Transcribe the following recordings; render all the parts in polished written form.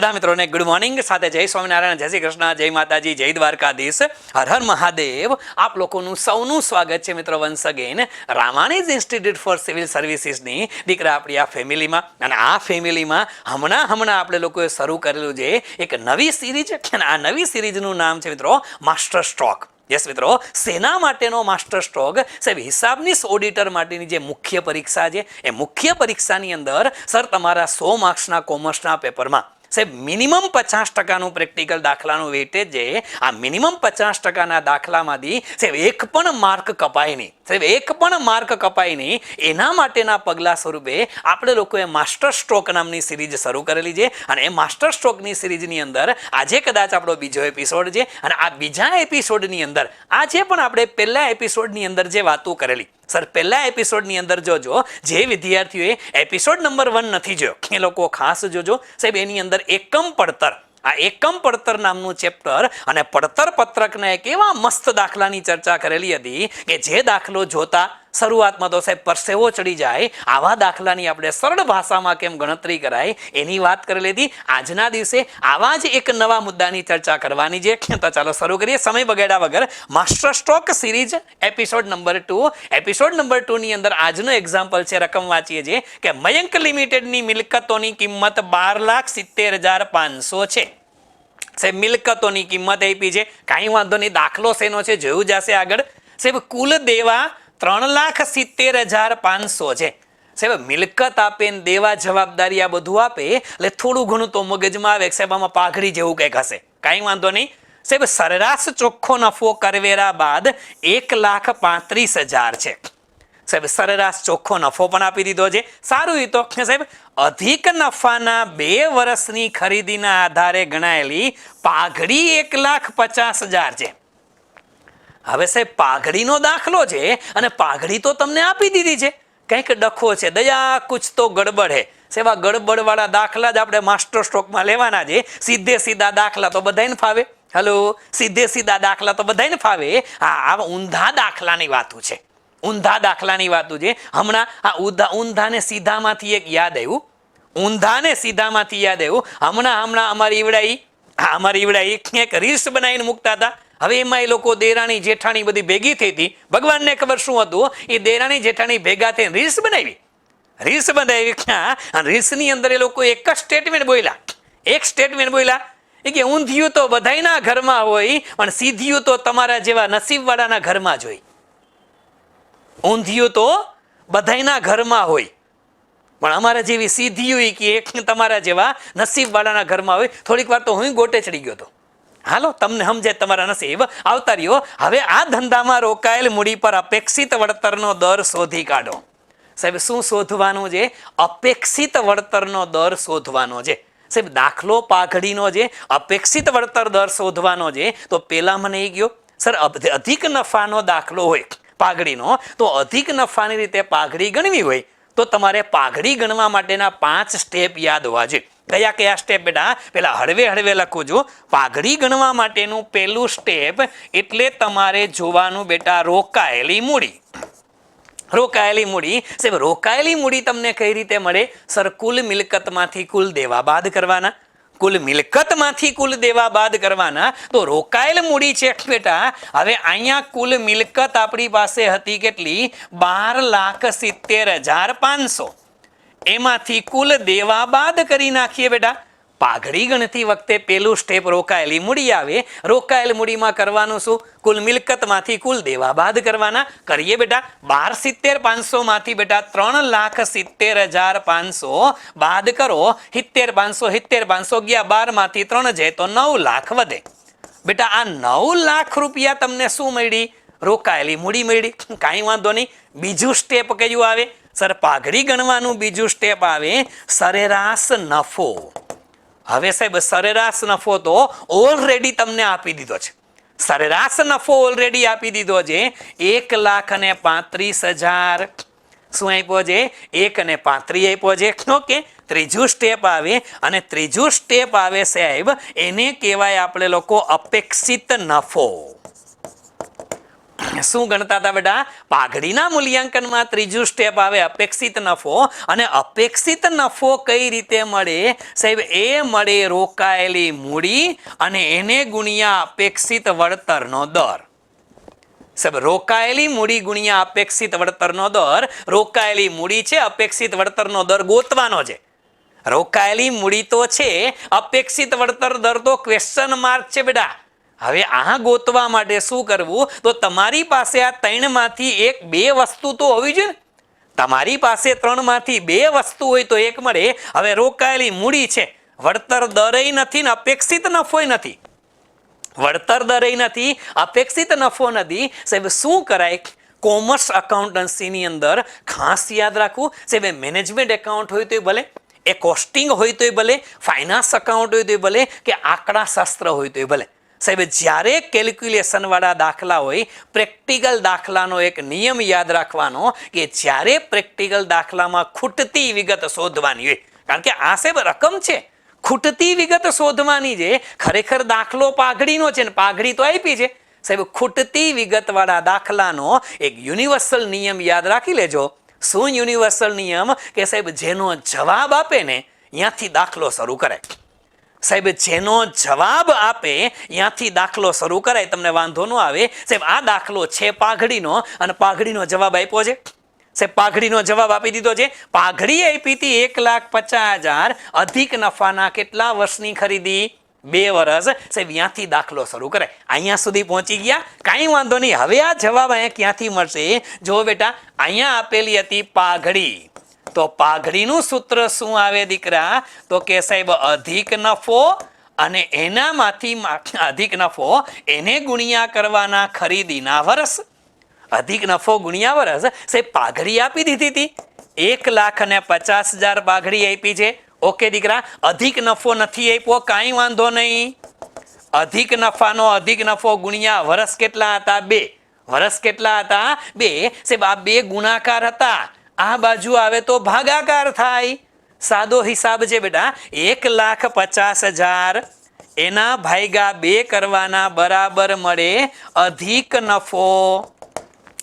બધા મિત્રોને good morning સાથે જય સ્વામિનારાયણ, જય શ્રી કૃષ્ણ, જય માતાજી, જય દ્વારકાધીશ, હર હર મહાદેવ. આપ લોકોનું સૌનું સ્વાગત છે મિત્રો once again Ramani's institute for civil સર્વિસીસની દીકરા આપણી આ ફેમિલીમાં. અને આ ફેમિલીમાં હમણાં આપણે લોકોએ શરૂ કરેલું છે એક નવી સિરીઝ, અને આ નવી સિરીઝનું નામ છે મિત્રો માસ્ટર સ્ટ્રોક. યસ મિત્રો, સેના માટેનો માસ્ટર સ્ટ્રોક સાહેબ હિસાબનીસ ઓડિટર માટેની જે મુખ્ય પરીક્ષા છે એ મુખ્ય પરીક્ષાની અંદર સર તમારા 100 માર્ક્સના કોમર્સના પેપરમાં સાહેબ મિનિમમ 50% પ્રેક્ટિકલ દાખલાનું વેટેજ છે. આ મિનિમમ 50%ના દાખલામાંથી સાહેબ એક પણ માર્ક કપાય નહીં, સાહેબ એક પણ માર્ક કપાય નહીં. એના માટેના પગલાં સ્વરૂપે આપણે લોકોએ માસ્ટર સ્ટ્રોક નામની સિરીઝ શરૂ કરેલી છે. અને એ માસ્ટર સ્ટ્રોકની સિરીઝની અંદર આજે કદાચ આપણો બીજો એપિસોડ છે. અને આ બીજા એપિસોડની અંદર આજે પણ આપણે પહેલા એપિસોડની અંદર જે વાતો કરેલી, સર પહેલા એપિસોડની અંદર જોજો, જે વિદ્યાર્થીઓએ એપિસોડ નંબર 1 નથી જોયો એ લોકો ખાસ જોજો સાહેબ. એની અંદર એકમ પડતર, આ એકમ પડતર નામનું ચેપ્ટર અને પડતર પત્રકના એક એવા મસ્ત દાખલાની ચર્ચા કરેલી હતી કે જે દાખલો જોતા શરૂઆતમાં તો સાહેબ પરસેવો ચડી જાય, આવા દાખલાની આપણે સરળ ભાષામાં કેમ ગણતરી કરાય એની વાત કરેલી હતી. આજના દિવસે આવા જ એક નવા મુદ્દાની ચર્ચા કરવાની છે. તો ચાલો શરૂ કરીએ સમય બગાડ્યા વગર. Master stroke series episode number 2. Episode number 2 ની અંદર આજનો એક્ઝામ્પલ છે, રકમ વાંચીએ છીએ કે મયંક લિમિટેડની મિલકતોની કિંમત 12,70,500 છે. સાહેબ મિલકતોની કિંમત આપી છે, કાંઈ વાંધો નહીં, દાખલો શેનો છે જોયું જશે આગળ. સાહેબ કુલ દેવા 3,70,500 છે. સાહેબ મિલકત આપે ને દેવા જવાબદારી આ બધું આપે એટલે થોડું ઘણું તો મગજમાં આવે સાહેબ આમાં પાઘડી જેવું કંઈક હશે, કાંઈ વાંધો નહીં. સાહેબ સરેરાશ ચોખ્ખો નફો કરવેરા બાદ 1,35,000 છે. સાહેબ સરેરાશ ચોખ્ખો નફો પણ આપી દીધો છે. સારું, એ તો સાહેબ અધિક નફાના 2 વર્ષની ખરીદીના આધારે ગણાયેલી પાઘડી 1,50,000 છે. હવે સાહેબ પાઘડીનો દાખલો છે અને પાઘડી તો તમને આપી દીધી છે, કંઈક ડખો છે, દયા કુછ તો ગડબડ હે. સાહેબ આ ગડબડ વાળા દાખલા જ આપણે માસ્ટર સ્ટ્રોકમાં લેવાના છે. સીધે સીધા દાખલા તો બધાને ફાવે. હલો, સીધે સીધા દાખલા તો બધાને ફાવે. આ ઊંધા દાખલાની વાતું છે, ઊંધા દાખલાની વાતું છે. હમણાં આ ઊંધાને સીધામાંથી એક યાદ આવ્યું, ઊંધાને સીધામાંથી યાદ આવ્યું. હમણાં અમારી ઈવડાઈ એક રીલ્સ બનાવીને મૂકતા હતા. હવે એમાં એ લોકો દેરાણી જેઠાણી બધી ભેગી થઈ હતી. ભગવાનને ખબર શું હતું, એ દેરાણી જેઠાણી ભેગા થઈને રીલ્સ બનાવી. રીલ્સની અંદર એ લોકો એક જ સ્ટેટમેન્ટ બોલ્યા, એ કે ઊંધિયું તો બધાયના ઘરમાં હોય પણ સીધિયું તો તમારા જેવા નસીબવાળાના ઘરમાં જ હોય. ઊંધિયું તો બધાયના ઘરમાં હોય પણ અમારા જેવી સીધિયું કે તમારા જેવા નસીબવાળાના ઘરમાં હોય. થોડીક વાર તો હું ગોટે ચડી ગયો હતો. હાલો, તમને સમજે તમારા નસીબ. આવતા રહ્યો. હવે આ ધંધામાં રોકાયેલ મૂડી પર અપેક્ષિત વળતરનો દર શોધી કાઢો. સાહેબ શું શોધવાનું છે? અપેક્ષિત વળતરનો દર શોધવાનો છે. સાહેબ દાખલો પાઘડીનો છે, અપેક્ષિત વળતર દર શોધવાનો છે. તો પેલા મને એ ગયો સર અધિક નફાનો દાખલો હોય પાઘડીનો, તો અધિક નફાની રીતે પાઘડી ગણવી હોય તો તમારે પાઘડી ગણવા માટેના 5 સ્ટેપ યાદ હોવા જોઈએ. કયા કયા સ્ટેપ બેટા? પેલા હળવે લખું છું. પાઘડી ગણવા માટેનું પહેલું સ્ટેપ એટલે તમારે જોવાનું બેટા રોકાયેલી મૂડી. રોકાયેલી મૂડી, સાહેબ રોકાયેલી મૂડી તમને કઈ રીતે મળે? સર કુલ મિલકતમાંથી કુલ દેવા બાદ કરવાના. કુલ મિલકતમાંથી કુલ દેવા બાદ કરવાના. તો રોકાયેલ મૂડી છે બેટા. હવે અહીંયા કુલ મિલકત આપણી પાસે હતી કેટલી? 12,70,500. એમાંથી કુલ દેવા બાદ કરી નાખીએ બેટા. પાઘડી ગણતી વખતે પેલું સ્ટેપ રોકાયેલી મૂડી આવે. રોકાયેલ મૂડીમાં કરવાનું શું? કુલ મિલકતમાંથી કુલ દેવા બાદ કરવાના. કરીએ બેટા. 12,70,500 માંથી બેટા 3,70,500 બાદ કરો. 70,500 ગયા 12 માંથી 3 જાય તો 9 લાખ વધે. બેટા આ 9 લાખ રૂપિયા તમને શું મળી? રોકાયેલી મૂડી મળી. કાંઈ વાંધો નહીં. બીજું સ્ટેપ કયું આવે? સર પાઘડી ગણવાનું બીજું સ્ટેપ આવે સરેરાશ નફો. હવે સાહેબ સરેરાશ નફો તો ઓલરેડી તમને આપી દીધો છે. સરેરાશ નફો ઓલરેડી આપી દીધો છે 1,35,000. શું આપ્યો છે? 1,35,000 આપ્યો છે. ઓકે, ત્રીજું સ્ટેપ આવે અને ત્રીજું સ્ટેપ આવે સાહેબ એને કહેવાય આપણે લોકો અપેક્ષિત નફો. શું ગણતા હતા બેટા? પાઘડીના મૂલ્યાંકનમાં ત્રીજું સ્ટેપ આવે અપેક્ષિત નફો. અને અપેક્ષિત નફો કઈ રીતે મળે સાહેબ? એ મળે રોકાયેલી મૂડી અને એને ગુણ્યા અપેક્ષિત વળતરનો દર. સાહેબ રોકાયેલી મૂડી ગુણ્યા અપેક્ષિત વળતરનો દર. રોકાયેલી મૂડી છે, અપેક્ષિત વળતરનો દર ગોતવાનો છે. રોકાયેલી મૂડી તો છે, અપેક્ષિત વળતર દર તો ક્વેશ્ચન માર્ક છે બેટા. હવે આ ગોતવા માટે શું કરવું? તો તમારી પાસે આ ત્રણમાંથી એક બે વસ્તુ તો હોવી જોઈએ. તમારી પાસે ત્રણમાંથી બે વસ્તુ હોય તો એક મળે. હવે રોકાયેલી મૂડી છે, વળતર દરે નથી ને અપેક્ષિત નફો નથી. વળતર દરે નથી, અપેક્ષિત નફો નથી. સાહેબ શું કરાય? કોમર્સ એકાઉન્ટન્સીની અંદર ખાસ યાદ રાખવું સાહેબ, મેનેજમેન્ટ એકાઉન્ટ હોય તોય ભલે, એ કોસ્ટિંગ હોય તોય ભલે, ફાઇનાન્સ એકાઉન્ટ હોય તોય ભલે, કે આંકડા શાસ્ત્ર હોય તોય ભલે. સાહેબ જ્યારે કેલ્ક્યુલેશન વાળા દાખલા હોય, પ્રેક્ટિકલ દાખલાનો એક નિયમ યાદ રાખવાનો કે જ્યારે પ્રેક્ટિકલ દાખલામાં ખૂટતી વિગત શોધવાની હોય, કારણ કે આ સાહેબ રકમ છે, ખૂટતી વિગત શોધવાની છે. ખરેખર દાખલો પાઘડીનો છે ને પાઘડી તો આપી છે. સાહેબ ખૂટતી વિગત વાળા દાખલાનો એક યુનિવર્સલ નિયમ યાદ રાખી લેજો. શું યુનિવર્સલ નિયમ? કે સાહેબ જેનો જવાબ આપે ને ત્યાંથી દાખલો શરૂ કરાય. સાહેબ જેનો જવાબ આપે ત્યાંથી દાખલો શરૂ કરાય, તમને વાંધો ન આવે. સાહેબ આ દાખલો છે પાઘડીનો અને પાઘડીનો જવાબ આપ્યો છે. સાહેબ પાઘડીનો જવાબ આપી દીધો છે. પાઘડી આપી હતી 1,50,000 અધિક નફાના કેટલા વર્ષની ખરીદી? 2 વર્ષ. સાહેબ ત્યાંથી દાખલો શરૂ કરાય. અહીંયા સુધી પહોંચી ગયા, કાંઈ વાંધો નહીં. હવે આ જવાબ અહીંયા ક્યાંથી મળશે? જો બેટા અહીંયા આપેલી હતી પાઘડી, તો પાઘડીનું સૂત્ર શું આવે દીકરા? તો કે સાહેબ અધિક નફો અને એનામાંથી અધિક નફો એને ગુણ્યા કરવાના ખરીદીના વર્ષ. અધિક નફો ગુણ્યા વર્ષ. સાહેબ પાઘડી આપી દીધી હતી 1,50,000 પાઘડી આપી છે. ઓકે દીકરા, અધિક નફો નથી આપ્યો, કાંઈ વાંધો નહીં. અધિક નફાનો અધિક નફો ગુણ્યા વર્ષ કેટલા હતા? 2. વર્ષ કેટલા હતા? 2. સાહેબ આ 2 ગુણાકાર હતા, આ બાજુ આવે તો ભાગાકાર થાય. સાદો હિસાબ છે બેટા. 1,50,000 એના ભાગ્યા 2 કરવાના બરાબર મળે અધિક નફો.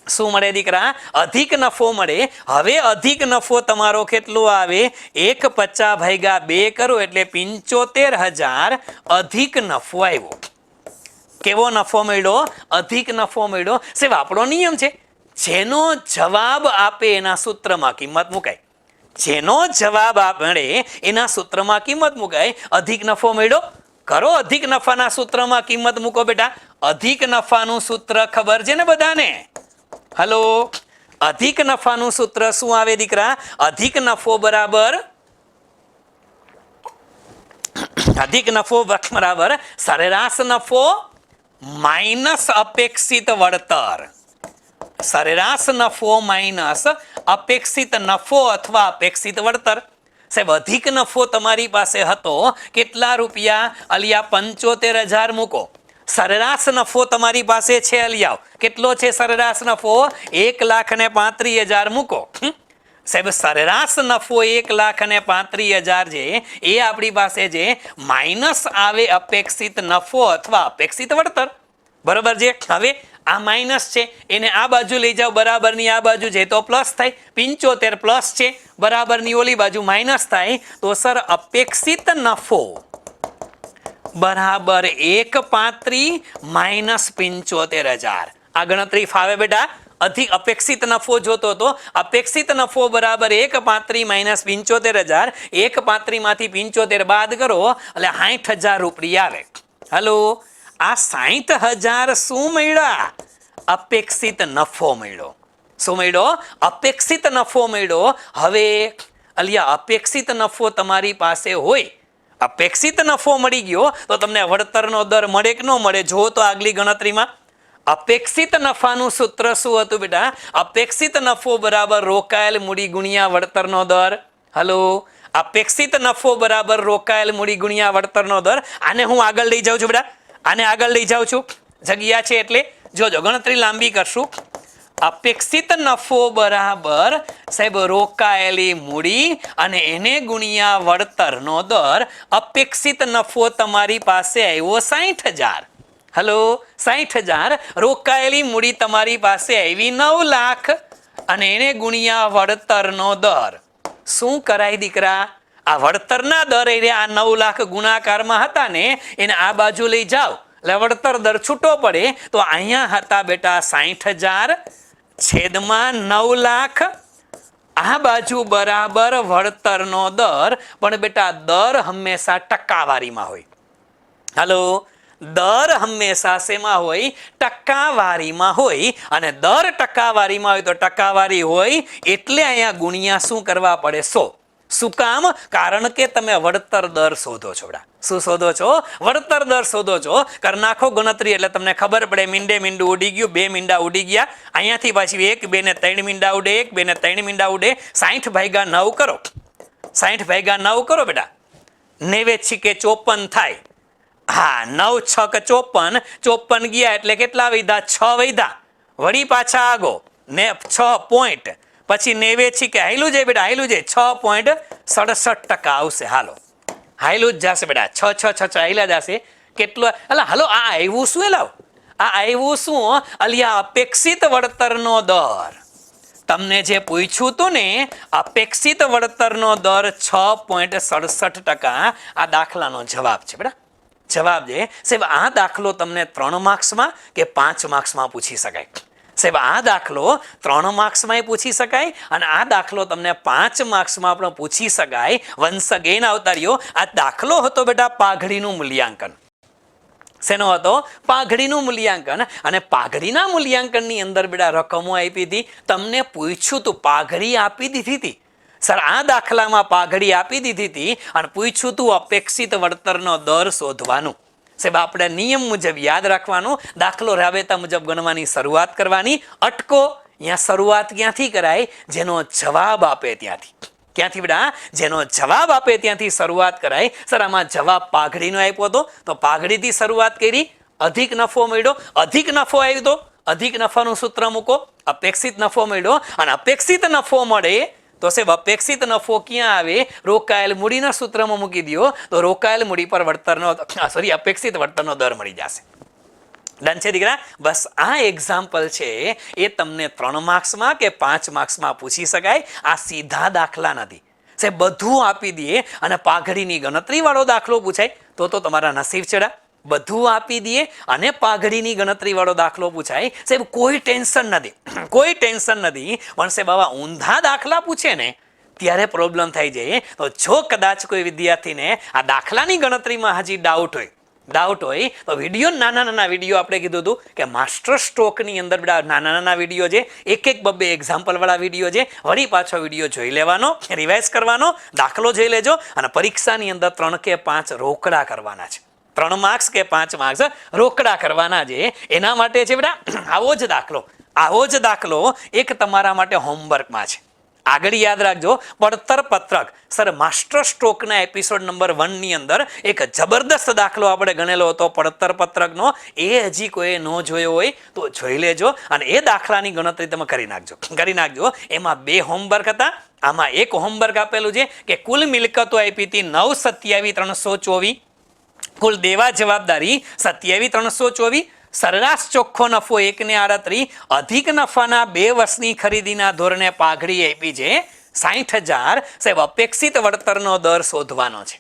શું મળે દીકરા? અધિક નફો મળે. હવે અધિક નફો તમારો કેટલો આવે? 1,50 ભાગ્યા 2 કરો એટલે 75,000 અધિક નફો આવ્યો. કેવો નફો મળ્યો? અધિક નફો મળ્યો. સાહેબ આપણો નિયમ છે, જેનો જવાબ આપે એના સૂત્રમાં કિંમત મુકાય. જેનો જવાબ મળે એના સૂત્રમાં કિંમત મુકાય. અધિક નફો મળ્યો, કરો અધિક નફાના સૂત્રમાં કિંમત મૂકો બેટા. અધિક નફાનું સૂત્ર ખબર છે ને બધાને? હલો, અધિક નફાનું સૂત્ર શું આવે દીકરા? અધિક નફો બરાબર સરેરાશ નફો માઇનસ અપેક્ષિત વળતર. સરેરાશ નફો માઇનસ અપેક્ષિત નફો અથવા અપેક્ષિત વળતર. સાહેબ અધિક નફો તમારી પાસે હતો કેટલા રૂપિયા? અલિયા 75,000 મૂકો. સરેરાશ નફો તમારી પાસે છે અલિયાવ, કેટલો છે સરેરાશ નફો? 1,35,000 મૂકો. સાહેબ સરેરાશ નફો 1,35,000 છે એ આપણી પાસે છે, માઇનસ આવે અપેક્ષિત નફો અથવા અપેક્ષિત વળતર. બરોબર છે? હવે આ માઇનસ છે એને આ બાજુ લઈ જાઓ, બરાબરની આ બાજુ છે તો પ્લસ થાય. 75 પ્લસ છે, બરાબરની ઓલી બાજુ માઇનસ થાય. તો સર અપેક્ષિત નફો બરાબર 1,35 માઇનસ 75,000. આ ગણતરી ફાવે બેટા? અધિક અપેક્ષિત નફો જોતો તો અપેક્ષિત નફો બરાબર 1,35 માઇનસ 75,000. 1,35 માંથી 75 બાદ કરો એટલે 60,000 રૂપિયા આવે. હલો, આ 60,000 શું મળ્યા? અપેક્ષિત નફો મળ્યો. શું મળ્યો? અપેક્ષિત નફો મળ્યો. હવે અલિયા અપેક્ષિત નફો તમારી પાસે હોય, અપેક્ષિત નફો મળી ગયો તો તમને વળતરનો દર મળે કે ન મળે? જો તો આગલી ગણતરીમાં અપેક્ષિત નફાનું સૂત્ર શું હતું બેટા? અપેક્ષિત નફો બરાબર રોકાયેલ મૂડી ગુણ્યા વળતરનો દર. હલો, અપેક્ષિત નફો બરાબર રોકાયેલ મૂડી ગુણ્યા વળતરનો દર. આને હું આગળ લઈ જાઉં છું બેટા, આને આગળ લઈ જાઉં છું, જગ્યા છે એટલે જોજો, ગણતરી લાંબી કરશું. અપેક્ષિત નફો બરાબર સાહેબ રોકાયેલી મૂડી અને એને ગુણ્યા વળતરનો દર. અપેક્ષિત નફો તમારી પાસે આવ્યો 60,000. હલો 60,000 રોકાયેલી મૂડી તમારી પાસે આવી 9 લાખ અને એને ગુણ્યા વળતરનો દર. શું કરાય દીકરા? આ વળતરના દર એટલે આ 9 લાખ ગુણાકારમાં હતા ને એને આ બાજુ લઈ જાઓ એટલે વળતર દર છૂટો પડે. તો અહીંયા હતા બેટા 60,000 છેદમાં 9 લાખ. આ બાજુ બરાબર વળતરનો દર, પણ બેટા દર હંમેશા ટકાવારીમાં હોય. હાલો, દર હંમેશા શેમાં હોય? ટકાવારીમાં હોય. અને દર ટકાવારીમાં હોય તો ટકાવારી હોય એટલે અહીંયા ગુણ્યા શું કરવા પડે? 100. શું કામ? કારણ કે તમે વળતર દર શોધો છો. શું શોધો છો? વળતર દર શોધો છો. કર નાખો ગણતરી એટલે તમને ખબર પડે. મીંડે મીંડું ઉડી ગયું, 2 મીંડા ઉડી ગયા. અહીંયાથી પાછી 1, 2 ને 3 મીંડા ઉડે, 1, 2 ને 3 મીંડા ઉડે. 60 ભાગ્યા 9 કરો. 60 ભાગ્યા 9 કરો બેટા. 9 છિકે 54 થાય. હા, 9 6 54. 54 ગયા એટલે કેટલા વધ્યા? 6 વધ્યા. વળી પાછા આગો ને 6 પોઈન્ટ, પછી 9 છિકે હાયલું જાય બેટા, હાયલું જાય. 6.67% આવશે. હાલો, હાયલું જ જશે બેટા. 6 6 6 હાયલા જશે. કેટલો? અલા હાલો, આ આવ્યું શું? લાવ, આ આવ્યું શું? અલિયા અપેક્ષિત વળતરનો દર. તમને જે પૂછ્યું હતું ને, અપેક્ષિત વળતરનો દર 6.67%. આ દાખલાનો જવાબ છે બેટા. જવાબ છે સાહેબ. આ દાખલો તમને 3 માર્ક્સમાં કે 5 માર્ક્સમાં પૂછી શકાય. સાહેબ આ દાખલો 3 માર્ક્સમાં પૂછી શકાય અને આ દાખલો તમને 5 માર્ક્સમાં પણ પૂછી શકાય. વન્સ અગેન આવતા રહ્યો. આ દાખલો હતો બેટા પાઘડીનું મૂલ્યાંકન. શેનો હતો? પાઘડીનું મૂલ્યાંકન. અને પાઘડીના મૂલ્યાંકનની અંદર બેટા રકમો આપી હતી. તમને પૂછ્યું તું, પાઘડી આપી દીધી હતી. સર આ દાખલામાં પાઘડી આપી દીધી હતી અને પૂછ્યું તું અપેક્ષિત વળતરનો દર શોધવાનું. સાહેબ આપણે નિયમ મુજબ યાદ રાખવાનું, દાખલો રાબેતા મુજબ ગણવાની શરૂઆત કરવાની. અટકો અહીંયા શરૂઆત ક્યાંથી કરાય? જેનો જવાબ આપે ત્યાંથી. ક્યાંથી બેટા? જેનો જવાબ આપે ત્યાંથી શરૂઆત કરાય. સર આમાં જવાબ પાઘડીનો આપ્યો હતો તો પાઘડીથી શરૂઆત કરી. અધિક નફો મળ્યો, અધિક નફો આવ્યો તો અધિક નફાનું સૂત્ર મૂકો. અપેક્ષિત નફો મળ્યો અને અપેક્ષિત નફો મળે તો સાહેબ અપેક્ષિત નફો ક્યાં આવે? રોકાયેલ મૂડીના સૂત્રમાં મૂકી દો તો રોકાયેલ મૂડી પર વળતરનો અપેક્ષિત વળતરનો દર મળી જશે. ડન છે દીકરા? બસ આ એક્ઝામ્પલ છે એ તમને 3 માર્ક્સમાં કે 5 માર્ક્સમાં પૂછી શકાય. આ સીધા દાખલા નથી સાહેબ. બધું આપી દઈએ અને પાઘડીની ગણતરી વાળો દાખલો પૂછાય તો તમારા નસીબ ચડા. બધું આપી દઈએ અને પાઘડીની ગણતરી વાળો દાખલો પૂછાય સાહેબ, કોઈ ટેન્શન નથી. કોઈ ટેન્શન નથી. પણ સાહેબ આવા ઊંધા દાખલા પૂછે ને ત્યારે પ્રોબ્લેમ થઈ જાય. તો જો કદાચ કોઈ વિદ્યાર્થીને આ દાખલાની ગણતરીમાં હજી ડાઉટ હોય તો વિડીયો, નાના વિડીયો આપણે કીધું હતું કે માસ્ટર સ્ટ્રોકની અંદર નાના નાના વિડીયો છે, 1-2 એક્ઝામ્પલ વાળા વિડીયો છે. વળી પાછો વિડીયો જોઈ લેવાનો, રિવાઇઝ કરવાનો, દાખલો જોઈ લેજો અને પરીક્ષાની અંદર 3 કે 5 રોકડા કરવાના છે. 3 માર્ક્સ કે 5 માર્ક્સ રોકડા કરવાના છે. એના માટે છે બેટા આવો જ દાખલો એક તમારા માટે હોમવર્કમાં છે. આગળ યાદ રાખજો, પડતર પત્રક. સર માસ્ટર સ્ટ્રોકના એપિસોડ નંબર 1 ની અંદર એક જબરદસ્ત દાખલો આપણે ગણેલો હતો પડતર પત્રકનો. એ હજી કોઈ ન જોયો હોય તો જોઈ લેજો અને એ દાખલાની ગણતરી તમે કરી નાખજો. એમાં 2 હોમવર્ક હતા. આમાં એક હોમવર્ક આપેલું છે કે કુલ મિલકતો આપી હતી 9,27,324. કુલ દેવા જવાબદારી 27,324. સરેરાશ ચોખ્ખો નફો 1.38. અધિક નફાના 2 વર્ષની ખરીદીના ધોરણે પાઘડી આપી છે 60,000. સાહેબ અપેક્ષિત વળતરનો દર શોધવાનો છે.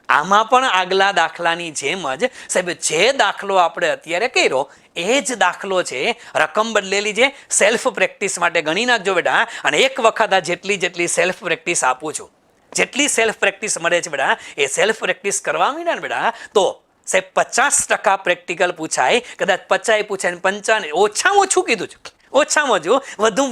આમાં પણ આગલા દાખલાની જેમ જ સાહેબ જે દાખલો આપણે અત્યારે કર્યો એ જ દાખલો છે. રકમ બદલેલી છે. સેલ્ફ પ્રેક્ટિસ માટે ગણી નાખજો બેટા. અને એક વખત આ જેટલી સેલ્ફ પ્રેક્ટિસ આપું છું, જેટલી સેલ્ફ પ્રેક્ટિસ મળે છે બેટા, એ સેલ્ફ પ્રેક્ટિસ કરવા માંડ્યા ને બેટા તો સાહેબ 50% પ્રેક્ટિકલ પૂછાય. કદાચ 50 પૂછાય ને 55, ઓછામાં ઓછું કીધું છે. ઓછામાં ઓછું,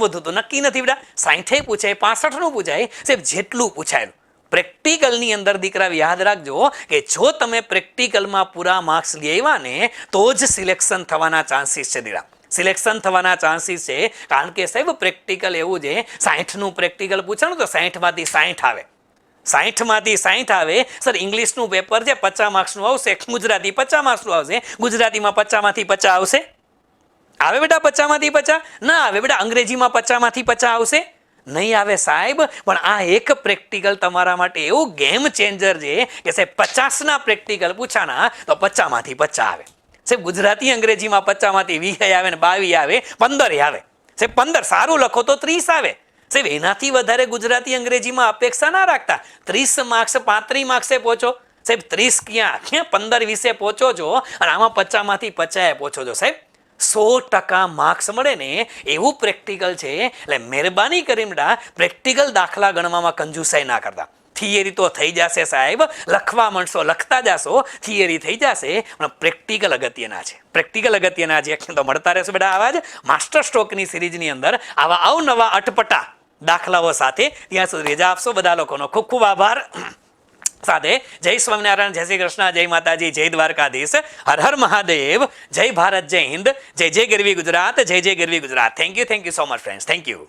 વધુ તો નક્કી નથી બેટા. 60 પૂછાય, 65 પૂછાય. સાહેબ જેટલું પૂછાયેલું પ્રેક્ટિકલની અંદર દીકરા યાદ રાખજો કે જો તમે પ્રેક્ટિકલમાં પૂરા માર્ક્સ લઈ આવ્યા ને તો જ સિલેક્શન થવાના ચાન્સીસ છે દીકરા. સિલેક્શન થવાના ચાન્સીસ છે. કારણ કે સાહેબ પ્રેક્ટિકલ એવું છે, 60નું પ્રેક્ટિકલ પૂછાણું તો 60માંથી 60 આવે. 60માંથી 60 આવે. સર ઇંગ્લિશનું પેપર છે 50 માર્ક્સનું આવશે, ગુજરાતી 50 માર્ક્સનું આવશે. ગુજરાતીમાં 50માંથી 50 આવશે. આવે બેટા 50માંથી 50? ના આવે બેટા. અંગ્રેજીમાં 50માંથી 50 આવશે? નહીં આવે સાહેબ. પણ આ એક પ્રેક્ટિકલ તમારા માટે એવું ગેમ ચેન્જર છે કે સાહેબ 50ના પ્રેક્ટિકલ પૂછાના તો 50માંથી 50 આવે. સાહેબ ગુજરાતી અંગ્રેજીમાં 50માંથી 20 આવે ને 22 આવે, 15 આવે. સાહેબ 15 સારું લખો તો 30 આવે. સાહેબ એનાથી વધારે ગુજરાતી અંગ્રેજીમાં અપેક્ષા ના રાખતા. 30 માર્ક્સ 35 માર્ક્સે પહોંચો. સાહેબ 30 ક્યાં 15 20 પહોંચો છો અને આમાં 50માંથી 50 પહોંચો છો. સાહેબ 100% માર્ક્સ મળે ને એવું પ્રેક્ટિકલ છે. એટલે મહેરબાની કરીને પ્રેક્ટિકલ દાખલા ગણવામાં કંજુસાઈ ના કરતા. થિયરી તો થઈ જશે સાહેબ, લખવા માંડશો, લખતા જશો, થિયરી થઈ જશે, પણ પ્રેક્ટિકલ અગત્યના છે. પ્રેક્ટિકલ અગત્યના છે. તો મળતા રહેશો બેટા આવા જ માસ્ટર સ્ટ્રોકની સિરીઝની અંદર આવા અવનવા અટપટા દાખલાઓ સાથે. ત્યાં સુધી રજા આપશો. બધા લોકોનો ખૂબ ખૂબ આભાર. સાથે જય સ્વામિનારાયણ, જય શ્રી કૃષ્ણ, જય માતાજી, જય દ્વારકાધીશ, હર હર મહાદેવ, જય ભારત, જય હિન્દ, જય જય ગરવી ગુજરાત, જય જય ગરવી Gujarat. Thank you so much friends. Thank you.